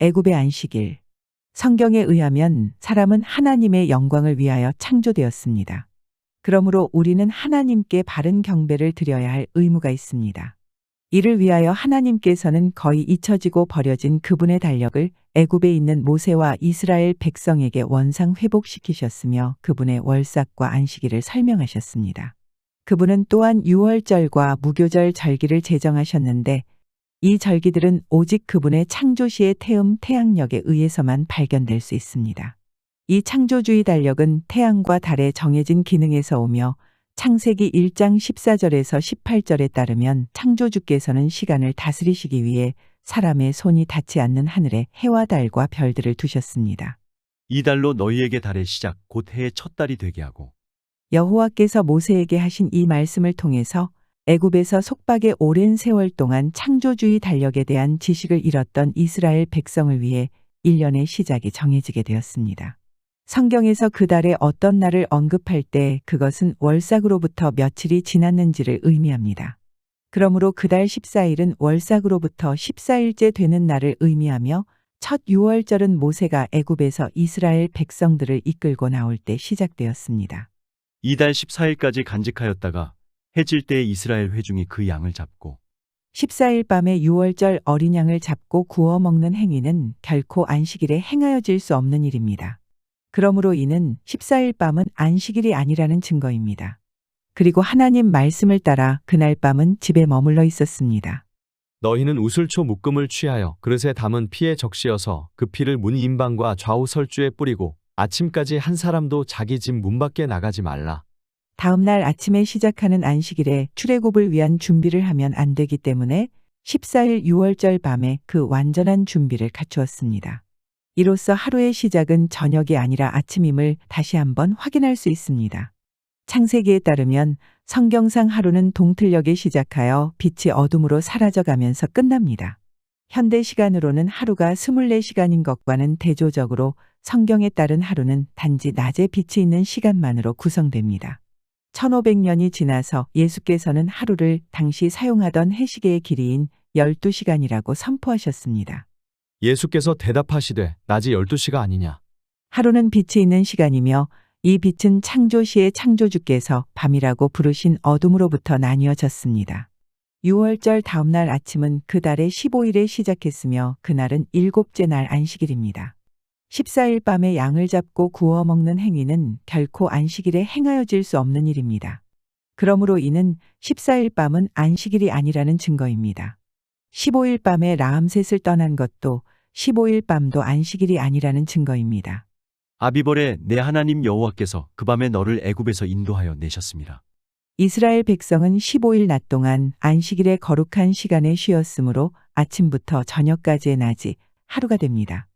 애굽의 안식일. 성경에 의하면 사람은 하나님의 영광을 위하여 창조되었습니다. 그러므로 우리는 하나님께 바른 경배를 드려야 할 의무가 있습니다. 이를 위하여 하나님께서는 거의 잊혀지고 버려진 그분의 달력을 애굽에 있는 모세와 이스라엘 백성에게 원상 회복시키셨으며 그분의 월삭과 안식일을 설명하셨습니다. 그분은 또한 유월절과 무교절 절기를 제정하셨는데 이 절기들은 오직 그분의 창조시의 태음 태양력에 의해서만 발견될 수 있습니다. 이 창조주의 달력은 태양과 달의 정해진 기능에서 오며 창세기 1장 14절에서 18절에 따르면 창조주께서는 시간을 다스리시기 위해 사람의 손이 닿지 않는 하늘에 해와 달과 별들을 두셨습니다. 이 달로 너희에게 달의 시작 곧 해의 첫 달이 되게 하고 여호와께서 모세에게 하신 이 말씀을 통해서 애굽에서 속박의 오랜 세월 동안 창조주의 달력에 대한 지식을 잃었던 이스라엘 백성을 위해 1년의 시작이 정해지게 되었습니다. 성경에서 그 달의 어떤 날을 언급할 때 그것은 월삭으로부터 며칠이 지났는지를 의미합니다. 그러므로 그 달 14일은 월삭으로부터 14일째 되는 날을 의미하며 첫 유월절은 모세가 애굽에서 이스라엘 백성들을 이끌고 나올 때 시작되었습니다. 이달 14일까지 간직하였다가 해질 때에 이스라엘 회중이 그 양을 잡고 14일 밤에 유월절 어린 양을 잡고 구워 먹는 행위는 결코 안식일에 행하여질 수 없는 일입니다. 그러므로 이는 14일 밤은 안식일이 아니라는 증거입니다. 그리고 하나님 말씀을 따라 그날 밤은 집에 머물러 있었습니다. 너희는 우슬초 묶음을 취하여 그릇에 담은 피에 적시어서 그 피를 문 임방과 좌우 설주에 뿌리고 아침까지 한 사람도 자기 집 문 밖에 나가지 말라. 다음 날 아침에 시작하는 안식일에 출애굽을 위한 준비를 하면 안 되기 때문에 14일 유월절 밤에 그 완전한 준비를 갖추었습니다. 이로써 하루의 시작은 저녁이 아니라 아침임을 다시 한번 확인할 수 있습니다. 창세기에 따르면 성경상 하루는 동틀녘에 시작하여 빛이 어둠으로 사라져가면서 끝납니다. 현대 시간으로는 하루가 24시간인 것과는 대조적으로 성경에 따른 하루는 단지 낮에 빛이 있는 시간만으로 구성됩니다. 1500년이 지나서 예수께서는 하루를 당시 사용하던 해시계의 길이인 12시간이라고 선포하셨습니다. 예수께서 대답하시되 낮이 12시가 아니냐. 하루는 빛이 있는 시간이며 이 빛은 창조시의 창조주께서 밤이라고 부르신 어둠으로부터 나뉘어졌습니다. 6월절 다음 날 아침은 그 달의 15일에 시작했으며 그날은 7째 날 안식일입니다. 14일 밤에 양을 잡고 구워 먹는 행위는 결코 안식일에 행하여질 수 없는 일입니다. 그러므로 이는 14일 밤은 안식일이 아니라는 증거입니다. 15일 밤에 라암셋을 떠난 것도 15일 밤도 안식일이 아니라는 증거입니다. 아비벌에 내 하나님 여호와께서 그 밤에 너를 애굽에서 인도하여 내셨습니다. 이스라엘 백성은 15일 낮 동안 안식일의 거룩한 시간에 쉬었으므로 아침부터 저녁까지의 낮이 하루가 됩니다.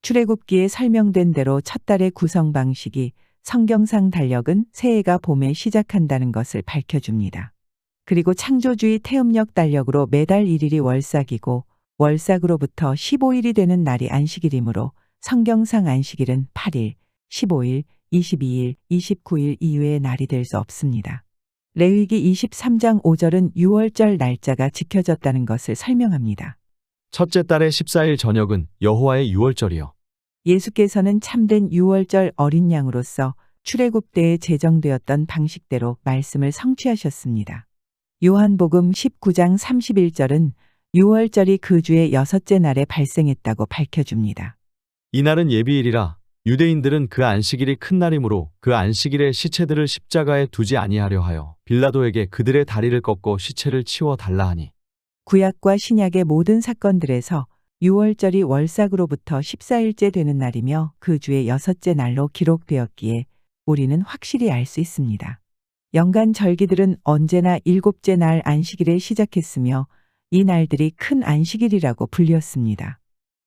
출애굽기에 설명된 대로 첫 달의 구성 방식이 성경상 달력은 새해가 봄에 시작한다는 것을 밝혀줍니다. 그리고 창조주의 태음력 달력으로 매달 1일이 월삭이고 월삭으로부터 15일이 되는 날이 안식일이므로 성경상 안식일은 8일, 15일, 22일, 29일 이외의 날이 될 수 없습니다. 레위기 23장 5절은 유월절 날짜가 지켜졌다는 것을 설명합니다. 첫째 달의 14일 저녁은 여호와의 유월절이요. 예수께서는 참된 유월절 어린 양으로서 출애굽 때에 제정되었던 방식대로 말씀을 성취하셨습니다. 요한복음 19장 31절은 유월절이 그 주의 6째 날에 발생했다고 밝혀줍니다. 이날은 예비일이라 유대인들은 그 안식일이 큰 날이므로 그 안식일에 시체들을 십자가에 두지 아니하려 하여 빌라도에게 그들의 다리를 꺾고 시체를 치워 달라 하니 구약과 신약의 모든 사건들에서 유월절이 월삭으로부터 14일째 되는 날이며 그 주의 6째 날로 기록되었기에 우리는 확실히 알 수 있습니다. 연간 절기들은 언제나 7째 날 안식일에 시작했으며 이 날들이 큰 안식일이라고 불렸습니다.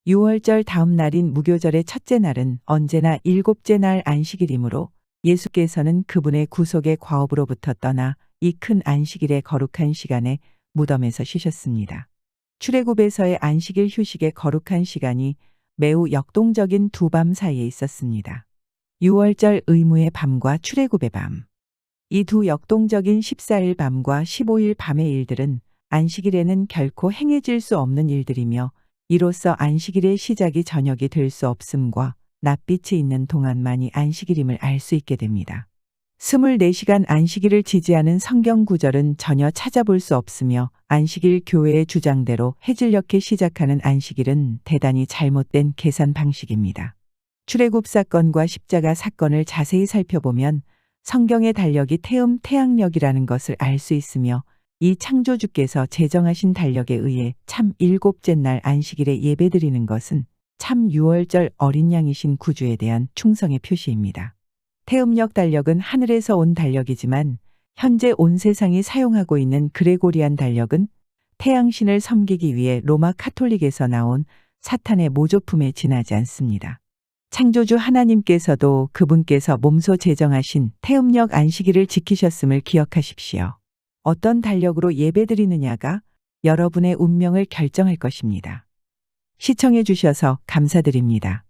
유월절 다음 날인 무교절의 첫째 날은 언제나 7째 날 안식일이므로 예수께서는 그분의 구속의 과업으로부터 떠나 이 큰 안식일의 거룩한 시간에 무덤에서 쉬셨습니다. 출애굽에서의 안식일 휴식의 거룩한 시간이 매우 역동적인 두 밤 사이에 있었습니다. 유월절 의무의 밤과 출애굽의 밤. 이 두 역동적인 14일 밤과 15일 밤의 일들은 안식일에는 결코 행해질 수 없는 일들이며 이로써 안식일의 시작이 저녁이 될 수 없음과 낯빛이 있는 동안만이 안식일임을 알 수 있게 됩니다. 24시간 안식일을 지지하는 성경 구절은 전혀 찾아볼 수 없으며 안식일 교회의 주장대로 해질녘에 시작하는 안식일은 대단히 잘못된 계산 방식입니다. 출애굽 사건과 십자가 사건을 자세히 살펴보면 성경의 달력이 태양력이라는 것을 알 수 있으며 이 창조주께서 제정하신 달력에 의해 참 일곱째 날 안식일에 예배드리는 것은 참 유월절 어린 양이신 구주에 대한 충성의 표시입니다. 태음력 달력은 하늘에서 온 달력이지만 현재 온 세상이 사용하고 있는 그레고리안 달력은 태양신을 섬기기 위해 로마 카톨릭에서 나온 사탄의 모조품에 지나지 않습니다. 창조주 하나님께서도 그분께서 몸소 제정하신 태음력 안식일을 지키셨음을 기억하십시오. 어떤 달력으로 예배드리느냐가 여러분의 운명을 결정할 것입니다. 시청해 주셔서 감사드립니다.